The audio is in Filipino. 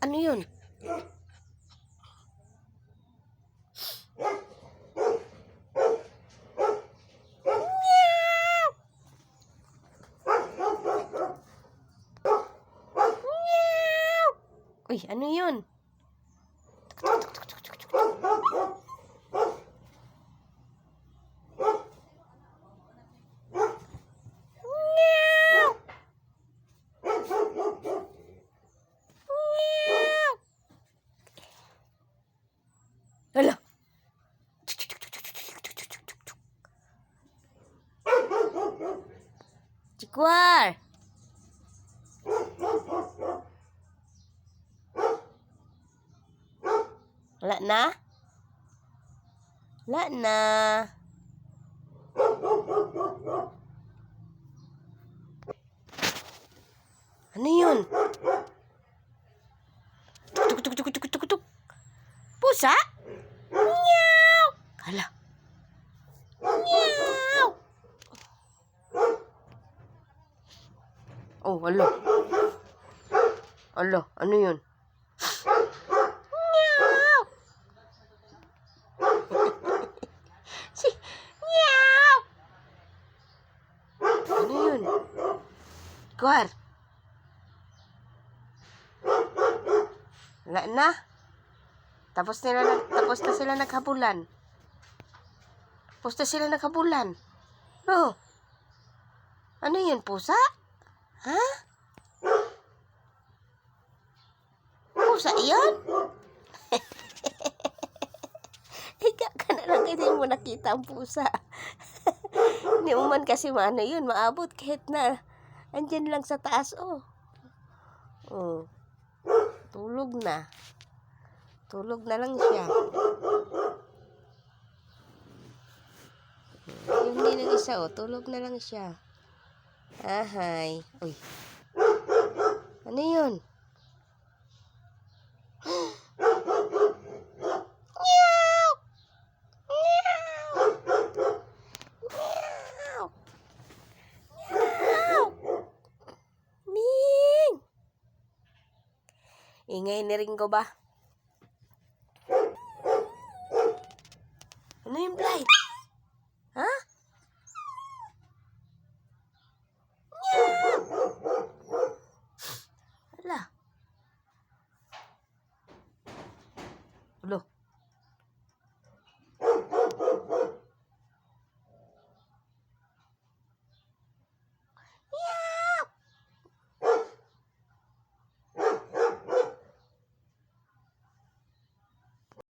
Ano yun? Uy, ano yun? Hala. Jaguar. Wala na? Wala na. Ano yun? Tuk tuk tuk tuk tuk tuk tuk. Pusa? Meow. Hala. Meow. Oh, alo. Alo, ano yun? Meow. Meow. Ano yun? Jaguar. Wala na. Tapos na sila naghabulan. Tapos na sila naghabulan. No. Ano yun, pusa? Ha? Pusa yun? Ika ka na lang kasi mo nakita ang pusa. Hindi mo man kasi maano yun, maabot kahit na andyan lang sa taas, oh. Oh. Tulog na. Tulog na lang siya. Yung din ang isa, oh. Tulog na lang siya. Ahay. Uy. Ano yun? Meow! Meow! Meow! Meow! Ming! Ingay ni Ringo ba? Ano yung Blythe? Ha? Meow! Hala.